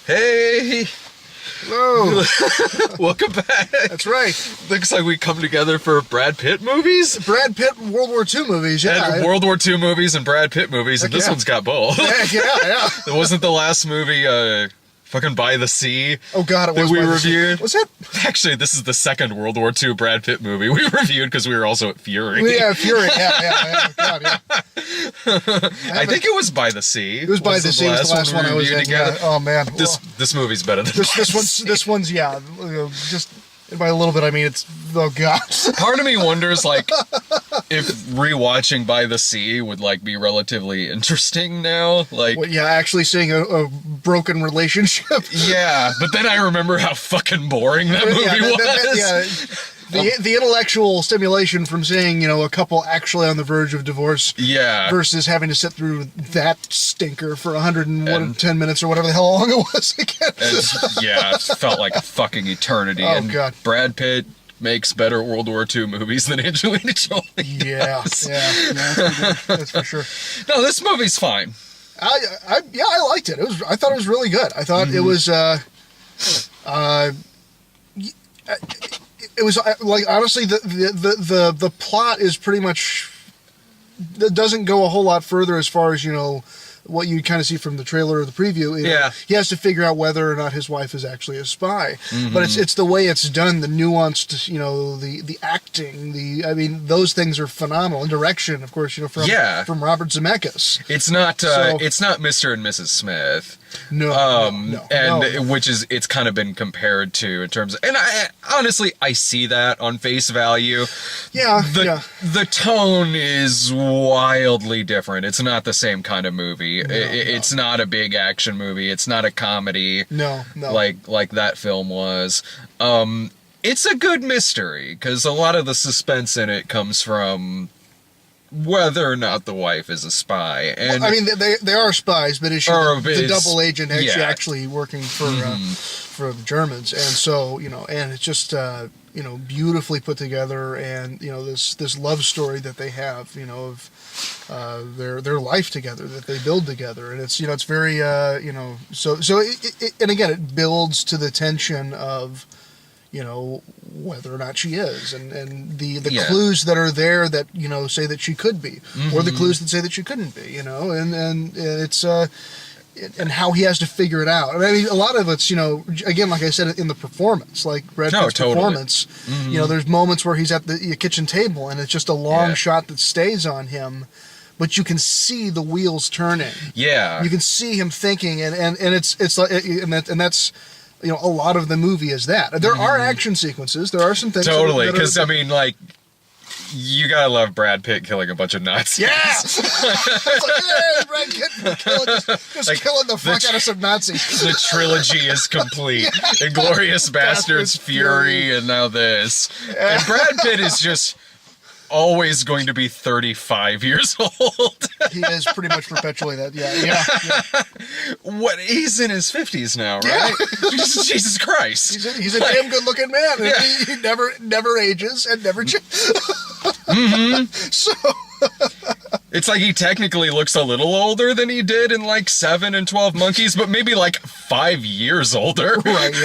Hey! Hello. Welcome back. That's right. Looks like we come together for Brad Pitt movies. Brad Pitt World War II movies, yeah. And World War II movies and Brad Pitt movies, and this one's got both. Yeah. It wasn't the last movie, fucking By the Sea. Oh God, it was that we By the reviewed. Sea. Was it? Actually, this is the second World War II Brad Pitt movie we reviewed because we were also at Fury. Yeah, Fury. Yeah. God, yeah. I think it was By the Sea. It was By the Sea. Was the last one I was in. Together. Yeah. Oh man. This movie's better than this one's yeah. Just by a little bit, I mean it's God. Part of me wonders, like, if rewatching By the Sea would, like, be relatively interesting now. Like, Well, yeah, actually seeing a broken relationship. yeah, but then I remember how fucking boring that movie was. The intellectual stimulation from seeing, a couple actually on the verge of divorce Yeah. versus having to sit through that stinker for 110 minutes or whatever the hell long it was again. Yeah, it felt like a fucking eternity. Oh, and God. Brad Pitt makes better World War II movies than Angelina Jolie Yeah, does. that's for sure. No, this movie's fine. I liked it. I thought it was really good. I thought it was it was like, honestly, the plot is pretty much, it doesn't go a whole lot further as far as what you kind of see from the trailer or the preview. Yeah. He has to figure out whether or not his wife is actually a spy. But it's the way it's done, the nuanced, the acting, those things are phenomenal. And direction, of course, from Robert Zemeckis. It's not Mr. and Mrs. Smith. No. Which is, it's kind of been compared to in terms of, and I honestly, I see that on face value. Yeah. The tone is wildly different. It's not the same kind of movie. It's not a big action movie. It's not a comedy. No. Like that film was. It's a good mystery because a lot of the suspense in it comes from whether or not the wife is a spy. And they are spies, but is she the double agent actually working for the Germans? And so, and it's just beautifully put together, and this love story that they have, of their life together that they build together, and it's it's very and again, it builds to the tension of whether or not she is, and the clues that are there that say that she could be, or the clues that say that she couldn't be, and it's and how he has to figure it out. I mean, a lot of it's again, like I said, in the performance, like Brad Pitt's performance. There's moments where he's at the kitchen table and it's just a long shot that stays on him, but you can see the wheels turning. Yeah, you can see him thinking, and it's like, and that's. A lot of the movie is that. There are action sequences. There are some things. Totally, because you gotta love Brad Pitt killing a bunch of Nazis. Yeah, it's like, hey, Brad Pitt killing the fuck out of some Nazis. The trilogy is complete. Inglourious Bastards, Fury, and now this. And Brad Pitt is just always going to be 35 years old. He is pretty much perpetually that. Yeah. What? He's in his 50s now, right? Yeah. Jesus Christ. He's a damn good-looking man. And he never ages and never changes. So it's like he technically looks a little older than he did in like 7 and 12 Monkeys, but maybe like 5 years older. Right?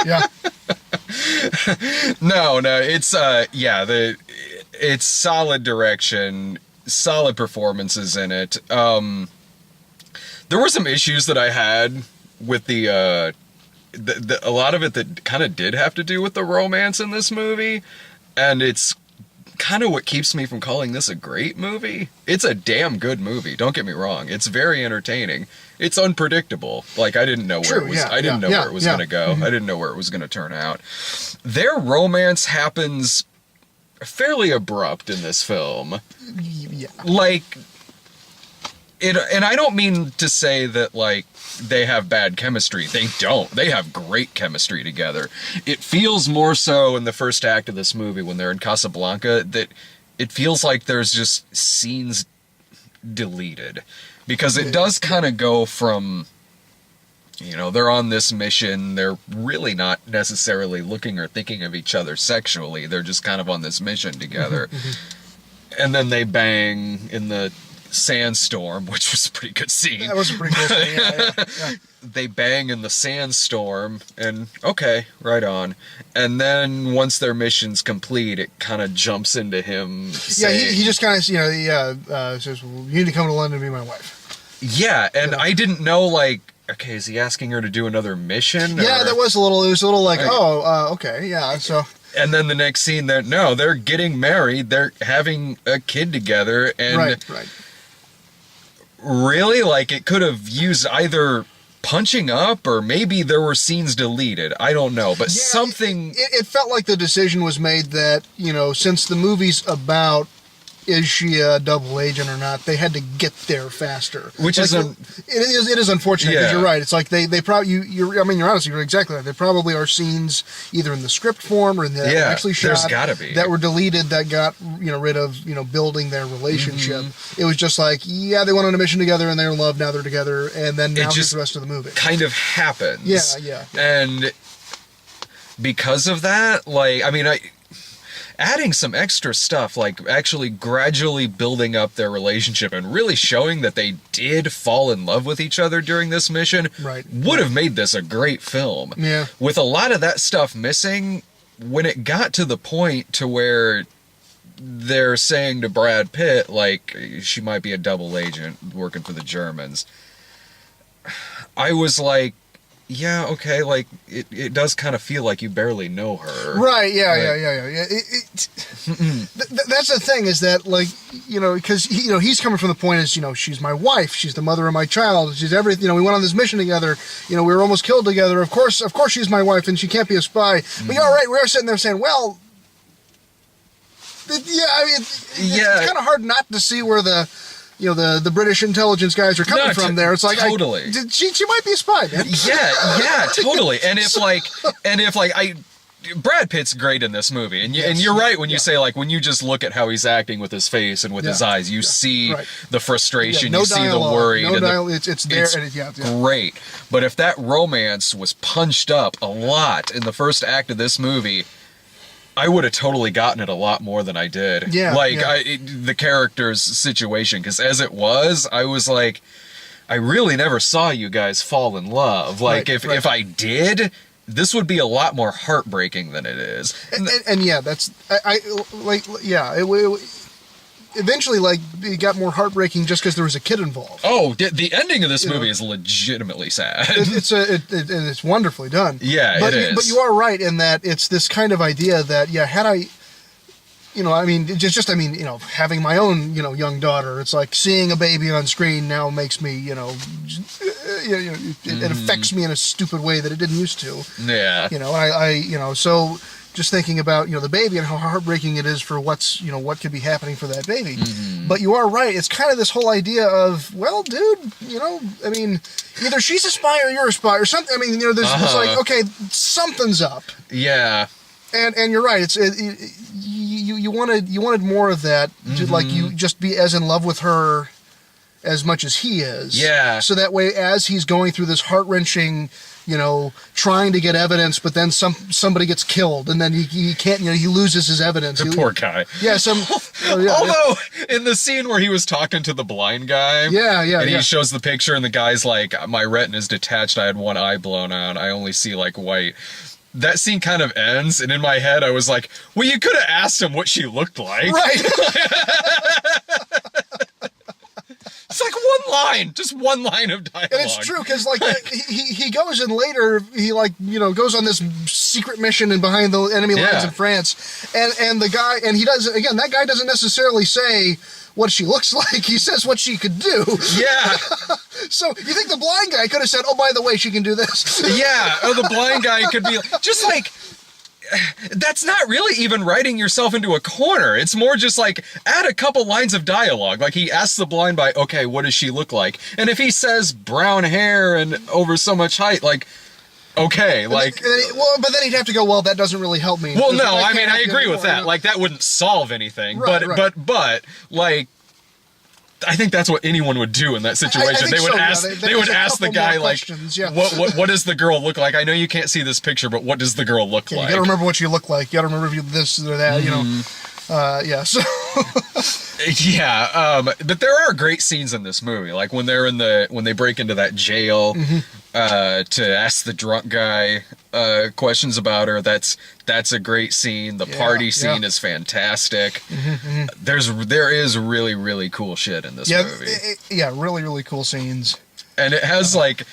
Yeah. No. It's solid direction, solid performances in it. There were some issues that I had with a lot of it that kind of did have to do with the romance in this movie, and it's kind of what keeps me from calling this a great movie. It's a damn good movie, don't get me wrong. It's very entertaining. It's unpredictable. Like, I didn't know where it was. I didn't know where it was going to go. I didn't know where it was going to turn out. Their romance happens fairly abrupt in this film. Yeah. Like, and I don't mean to say that, like, they have bad chemistry. They don't. They have great chemistry together. It feels more so in the first act of this movie when they're in Casablanca that it feels like there's just scenes deleted. Because it does kind of go from, they're on this mission. They're really not necessarily looking or thinking of each other sexually. They're just kind of on this mission together. And then they bang in the sandstorm, which was a pretty good scene. That was a pretty cool scene. Yeah. They bang in the sandstorm, and okay, right on. And then once their mission's complete, it kind of jumps into him. Saying, he just kind of, says, well, you need to come to London and be my wife. Yeah, and I didn't know, like, okay, is he asking her to do another mission? Yeah, it was a little like, okay, yeah, so. And then the next scene, they're getting married, they're having a kid together, and right. Really, like, it could have used either punching up, or maybe there were scenes deleted. I don't know, but something. It felt like the decision was made that, since the movie's about is she a double agent or not, they had to get there faster. Which like, it is unfortunate because you're right. It's like they probably you're honestly, you're exactly right. There probably are scenes either in the script form or in the actually shot there's gotta be. that were deleted that got rid of building their relationship. It was just like they went on a mission together and they're in love, now they're together, and then now here's the rest of the movie. Kind of happens. Yeah. And because of that, adding some extra stuff, like actually gradually building up their relationship and really showing that they did fall in love with each other during this mission, would have made this a great film. Yeah. With a lot of that stuff missing, when it got to the point to where they're saying to Brad Pitt, like, she might be a double agent working for the Germans, I was like, yeah, okay, like, it does kind of feel like you barely know her. Right, yeah. That's the thing, is that, like, because, he's coming from the point is, she's my wife, she's the mother of my child, she's everything, we went on this mission together, we were almost killed together, of course she's my wife, and she can't be a spy. But you're right, we're sitting there saying, well, it's kind of hard not to see where the British intelligence guys are coming from there. It's like, totally. She might be a spy, man. Yeah, totally. And Brad Pitt's great in this movie, and you're right when you say, like, when you just look at how he's acting with his face and with his eyes, you see the frustration, no you dialogue, see the worry. No dialogue, it's there, it's great. But if that romance was punched up a lot in the first act of this movie, I would have totally gotten it a lot more than I did. The character's situation, because as it was, I was like, I really never saw you guys fall in love. Like, if I did, this would be a lot more heartbreaking than it is. Eventually, like, it got more heartbreaking just because there was a kid involved. Oh, the ending of this movie is legitimately sad. It's wonderfully done. Yeah, it is. But you are right in that it's this kind of idea that, had I, having my own, young daughter, it's like seeing a baby on screen now makes me, it affects me in a stupid way that it didn't used to. Yeah. So just thinking about, the baby and how heartbreaking it is for what could be happening for that baby. But you are right. It's kind of this whole idea of, well, dude, either she's a spy or you're a spy or something. There's it's like, okay, something's up. Yeah. And you're right. You wanted more of that, to, like, you just be as in love with her as much as he is. Yeah. So that way, as he's going through this heart-wrenching, trying to get evidence, but then somebody gets killed, and then he can't, he loses his evidence. The poor guy. Yeah, although, in the scene where he was talking to the blind guy, and he shows the picture, and the guy's like, my retina's detached, I had one eye blown out, I only see, like, white. That scene kind of ends, and in my head, I was like, well, you could have asked him what she looked like. Right. It's like just one line of dialogue. And it's true, because, like, he goes in later, he, like, goes on this secret mission and behind the enemy lines in France, and the guy, and he does, again, that guy doesn't necessarily say what she looks like, he says what she could do. Yeah. So, you think the blind guy could have said, oh, by the way, she can do this? Yeah, or the blind guy could be, just like, that's not really even writing yourself into a corner. It's more just like, add a couple lines of dialogue. Like, he asks the blind guy, okay, what does she look like? And if he says brown hair and over so much height, like, okay, like... but then he'd have to go, well, that doesn't really help me. Well, no, I agree with that. Like, that wouldn't solve anything. Right, but, like... I think that's what anyone would do in that situation. They would ask the guy, like, what does the girl look like? I know you can't see this picture, but what does the girl look like? You gotta remember what she looked like. You gotta remember if you this or that, so... Yeah, but there are great scenes in this movie, like when when they break into that jail to ask the drunk guy questions about her. That's a great scene. The party scene is fantastic. There is really, really cool shit in this movie. Really, really cool scenes. And it has like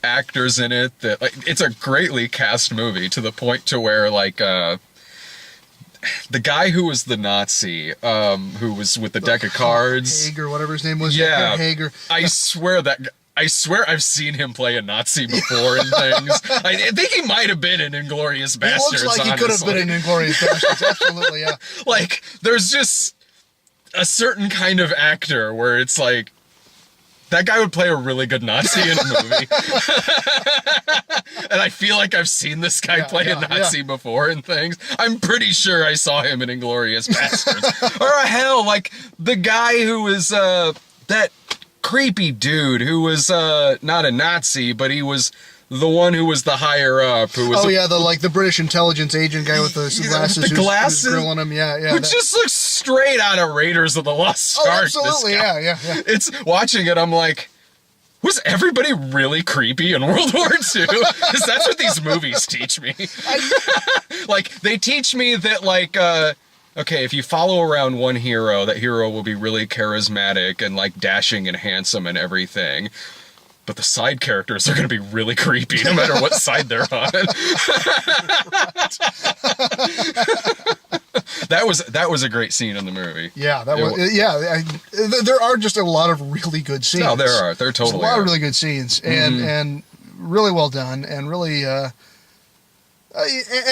actors in it that like it's a greatly cast movie to the point to where like the guy who was the Nazi, who was with the deck of cards, Hager, whatever his name was. Yeah, Hager. I swear I've seen him play a Nazi before in things. I think he might have been in Inglourious Basterds. He looks like he could have been in Inglourious Basterds. Absolutely, yeah. Like there's just a certain kind of actor where it's like, that guy would play a really good Nazi in a movie. And I feel like I've seen this guy play a Nazi before in things. I'm pretty sure I saw him in Inglourious Basterds. Or hell, like the guy who was that creepy dude who was not a Nazi, but he was the one who was the higher up. Who was the British intelligence agent guy with the glasses. The glasses, who's grilling him. Who just looks straight out of Raiders of the Lost Ark. Oh, absolutely, yeah. It's watching it. I'm like, was everybody really creepy in World War II? Because that's what these movies teach me. Like they teach me that like. Okay, if you follow around one hero, that hero will be really charismatic and like dashing and handsome and everything. But the side characters are going to be really creepy no matter what side they're on. That was a great scene in the movie. Yeah, there are just a lot of really good scenes. No, there are. There totally There's a lot of really good scenes and really well done and really and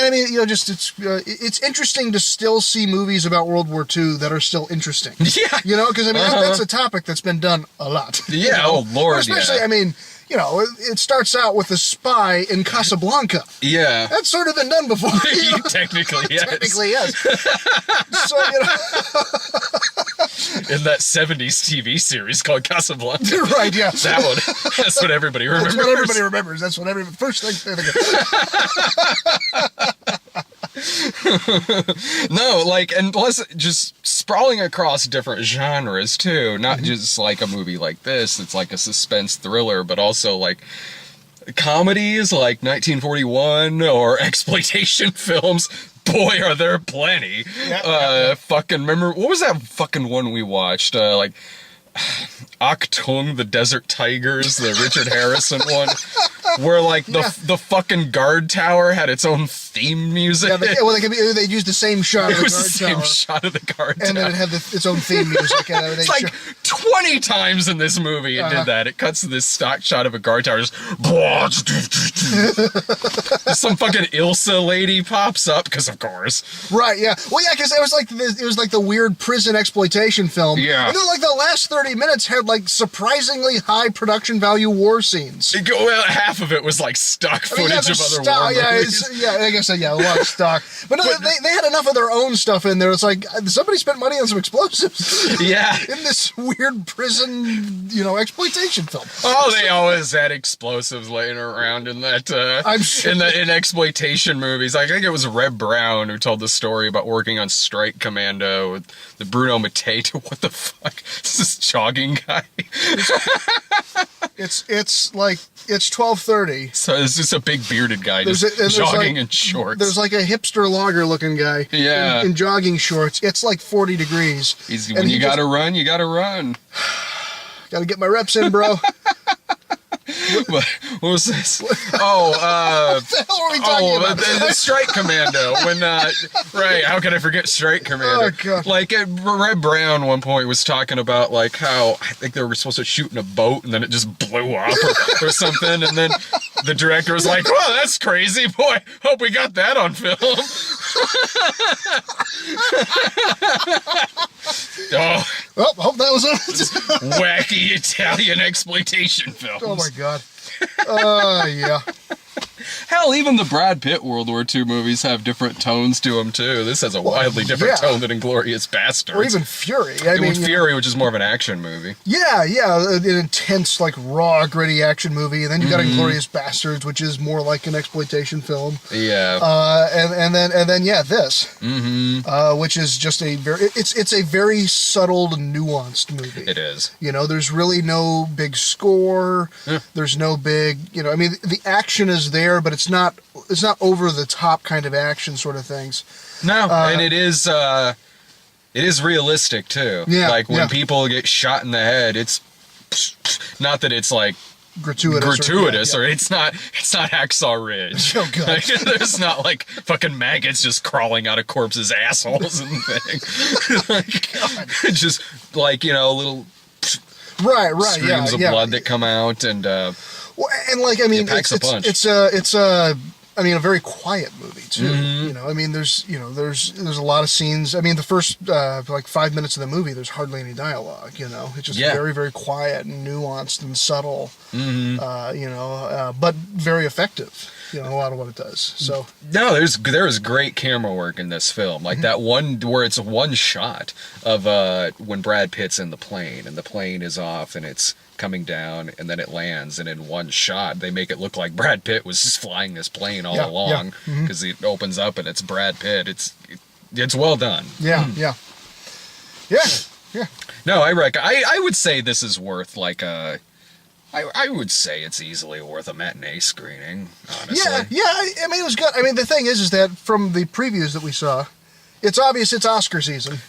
I mean, it's interesting to still see movies about World War II that are still interesting. Yeah. Because I mean, that's a topic that's been done a lot. Yeah, oh Lord, especially, I mean, it starts out with a spy in Casablanca. Yeah. That's sort of been done before. Technically, yes. Technically, yes. So, in that 70s TV series called Casablanca. Right, yeah. That one. That's what everybody remembers. That's what everybody remembers. That's what first thing they think of. No, like, and plus just sprawling across different genres too, not just like a movie like this, it's like a suspense thriller, but also like comedies like 1941 or exploitation films. Boy, are there plenty. Fucking remember, what was that fucking one we watched? Like Achtung, the Desert Tigers, the Richard Harrison one, where like the fucking guard tower had its own theme music. Yeah, they'd use the same shot of the guard tower. It was the same shot of the guard tower. And then it had its own theme music. And it's like 20 times in this movie it did that. It cuts to this stock shot of a guard tower, just some fucking Ilsa lady pops up, because of course. Right, yeah. Well, yeah, because it was like the weird prison exploitation film. Yeah. And then like the last 30 minutes had like surprisingly high production value war scenes. Well, half of it was like stock footage of other war movies. I guess a lot of stock. But no, they had enough of their own stuff in there. It's like somebody spent money on some explosives. Yeah. In this weird prison, exploitation film. Oh, they always had explosives laying around in that. I'm sure. In exploitation movies. I think it was Reb Brown who told the story about working on Strike Commando with the Bruno Mattei. What the fuck? This jogging guy. It's like it's 12:30. So it's just a big bearded guy jogging in shorts. There's like a hipster logger looking guy. Yeah. In jogging shorts. It's like 40 degrees. When you gotta run, you gotta run. Gotta get my reps in, bro. What was this? What the hell are we talking about? The Strike Commando. Right, how can I forget Strike Commando? Oh, God. Like, Red Brown one point was talking about, like, how I think they were supposed to shoot in a boat and then it just blew up or something. And then the director was like, "Well, that's crazy. Boy, hope we got that on film." Well, hope that was it. Wacky Italian exploitation films. Oh my God. Yeah. Hell, Hell, even the Brad Pitt World War II movies have different tones to them, too. This has a wildly different tone than Inglourious Basterds. Or even Fury. I mean, Fury, which is more of an action movie. Yeah, an intense, like, raw, gritty action movie. And then you got Inglourious Basterds, which is more like an exploitation film. Yeah. And then this. Which is just a very... It's a very subtle, nuanced movie. It is. You know, there's really no big score. Yeah. There's no big... You know, I mean, the action is there, but it's not over-the-top kind of action sort of things. No, and it is realistic, too. Yeah, like, when people get shot in the head, it's... Not that it's, like... gratuitous or it's not Hacksaw Ridge. Oh god. Like, there's not like fucking maggots just crawling out of corpses' assholes and things. Like, just like, you know, little right streams of blood that come out and well, and like, I mean, it's I mean, a very quiet movie too. You know, I mean, there's a lot of scenes. I mean, the first like 5 minutes of the movie, there's hardly any dialogue. You know, it's just very, very quiet and nuanced and subtle. You know, but very effective. You know, a lot of what it does. So no, there is great camera work in this film. Like that one where it's one shot of when Brad Pitt's in the plane and the plane is off and it's coming down and then it lands, and in one shot they make it look like Brad Pitt was just flying this plane all along because it opens up and it's Brad Pitt. It's well done. Yeah. No, I would say this is worth like a... I would say it's easily worth a matinee screening, honestly. Yeah, I mean, it was good. I mean, the thing is that from the previews that we saw, it's obvious it's Oscar season.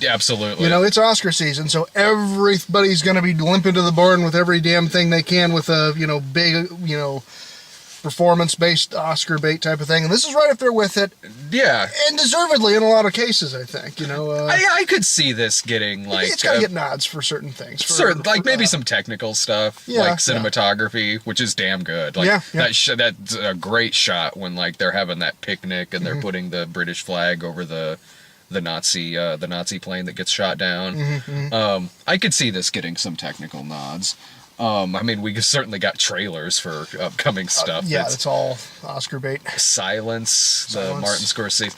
Absolutely. You know, it's Oscar season, so everybody's going to be limping to the barn with every damn thing they can with a, you know, big, you know, performance-based Oscar bait type of thing. And this is right up there with it. Yeah. And deservedly in a lot of cases, I think, you know. I could see this getting, like... It's got to get nods for certain things. Maybe some technical stuff, like cinematography, which is damn good. Like, that's a great shot when, like, they're having that picnic and they're putting the British flag over the Nazi plane that gets shot down. I could see this getting some technical nods. I mean, we certainly got trailers for upcoming stuff. It's all Oscar bait. Silence, the Martin Scorsese.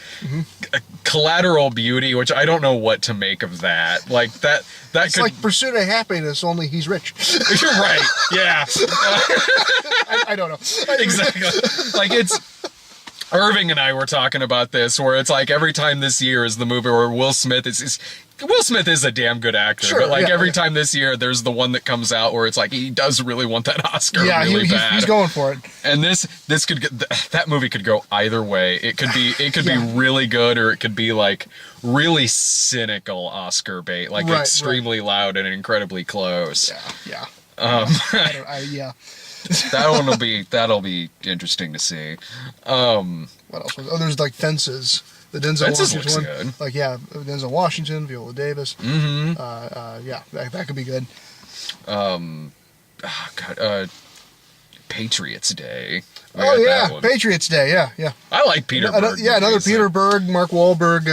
Collateral Beauty, which I don't know what to make of that. Like, it's like Pursuit of Happiness, only he's rich. You're right, yeah. I don't know. Exactly. Like, it's... Irving and I were talking about this, where it's like every time this year is the movie where Will Smith is a damn good actor, but like every time this year there's the one that comes out where it's like he does really want that Oscar really bad. He's going for it. And this could get, that movie could go either way. It could be really good, or it could be like really cynical Oscar bait, like extremely loud and incredibly close. Yeah. That'll be interesting to see. What else? There's like Fences. The Denzel Washington one. Good. Like Denzel Washington, Viola Davis. That could be good. Patriots Day. Patriots Day. Yeah. I like Peter Berg. Another Peter Berg, Mark Wahlberg.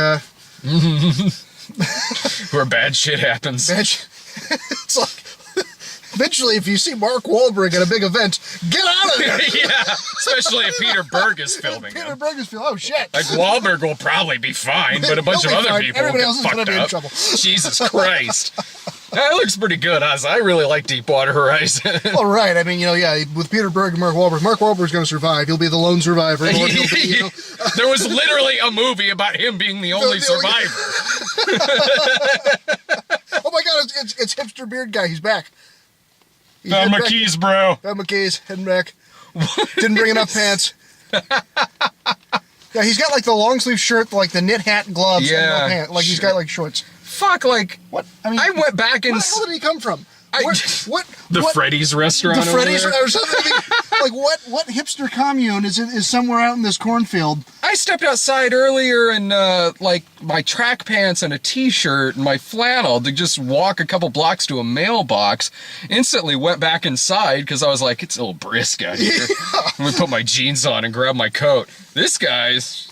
Where bad shit happens. It's like, eventually, if you see Mark Wahlberg at a big event, get out of there! Yeah, especially if Peter Berg is filming Peter Berg is filming. Oh, shit. Like, Wahlberg will probably be fine, but a bunch of other people Everybody will else get is going to be in fucked trouble. up. Jesus Christ. That looks pretty good, Oz. I really like Deepwater Horizon. All right. I mean, with Peter Berg and Mark Wahlberg's going to survive. He'll be the lone survivor. There was literally a movie about him being the only survivor. Oh, my God. It's Hipster Beard Guy. He's back. Found my keys, bro. Found my keys. Heading back. Didn't bring enough pants. Yeah, he's got like the long sleeve shirt, like the knit hat and gloves. And no pants. Like he's got like shorts. Fuck, like... What? I mean... I went back and... Where the hell did he come from? The Freddy's restaurant. The Freddy's or something. Like what hipster commune is somewhere out in this cornfield? I stepped outside earlier in like my track pants and a t-shirt and my flannel to just walk a couple blocks to a mailbox. Instantly went back inside because I was like, it's a little brisk out here. Let me put my jeans on and grab my coat. This guy's...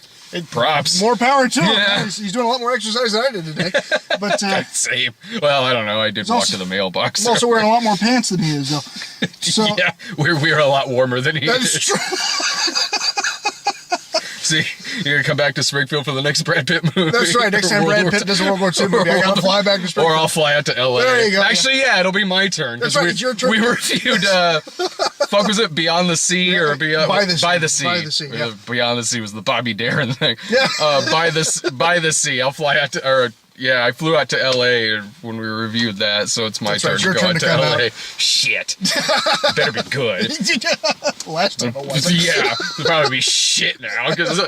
props. More power to him. He's doing a lot more exercise than I did today. But same. Well, I don't know. I did walk to the mailbox. He's also wearing a lot more pants than he is, though. So, yeah, we're a lot warmer than he is. That's true. See, you're gonna come back to Springfield for the next Brad Pitt movie. That's right. Next time Brad Pitt does a World War II movie, I gotta fly back to Springfield. Or I'll fly out to LA. There you go. Actually, yeah, it'll be my turn. That's right. It's your turn. We reviewed. Fuck, was it Beyond the Sea or Beyond By the Sea? By the Sea. By the Sea. Yeah. Beyond the Sea was the Bobby Darin thing. Yeah. By the Sea. I'll fly out to I flew out to LA when we reviewed that, so it's my turn to go out to LA. Shit. Better be good. Last time it wasn't. Yeah, it'll probably be shit now because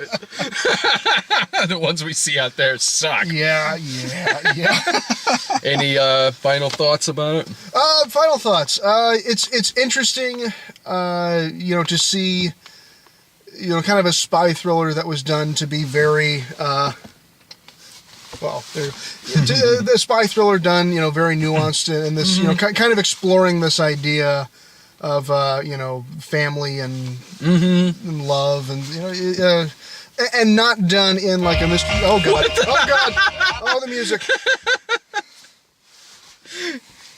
the ones we see out there suck. Yeah. Any final thoughts about it? Final thoughts. It's interesting, to see, kind of a spy thriller that was done to be very, the spy thriller done, very nuanced and this, kind of exploring this idea of, family and, and love and not done in like a mystery. Oh God! Oh God! Oh, the music.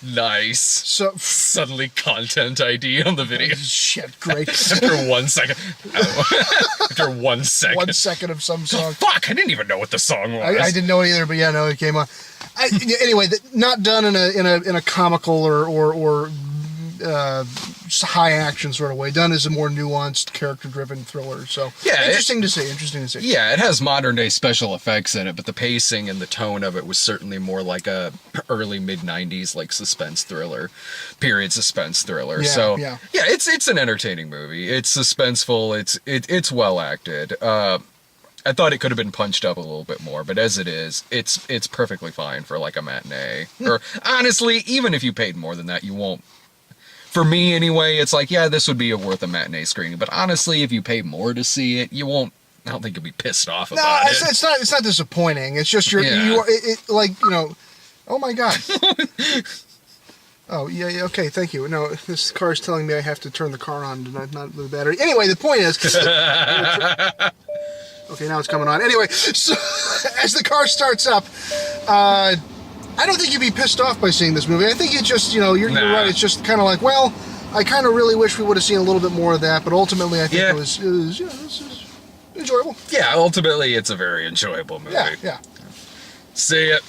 Nice. So suddenly content ID on the video. Shit, great. After 1 second. After 1 second. 1 second of some song. Fuck! I didn't even know what the song was. I didn't know it either, but yeah, no, it came on. Anyway, not done in a comical or high action sort of way. Done as a more nuanced, character-driven thriller. So yeah, interesting to see. Yeah, it has modern day special effects in it, but the pacing and the tone of it was certainly more like a early mid '90s like suspense thriller, period suspense thriller. Yeah. It's an entertaining movie. It's suspenseful. It's well acted. I thought it could have been punched up a little bit more, but as it is, it's perfectly fine for like a matinee. Or honestly, even if you paid more than that, you won't. For me, anyway, it's like, yeah, this would be worth a matinee screening. But honestly, if you pay more to see it, you won't. I don't think you'll be pissed off about it. It's not disappointing. It's just oh my God. Oh yeah. Okay. Thank you. No, this car is telling me I have to turn the car on, not the battery. Anyway, the point is. Okay, now it's coming on. Anyway, so as the car starts up, I don't think you'd be pissed off by seeing this movie. I think it's just, you're right. It's just kind of like, well, I kind of really wish we would have seen a little bit more of that, but ultimately I think it was enjoyable. Yeah, ultimately it's a very enjoyable movie. Yeah. See it.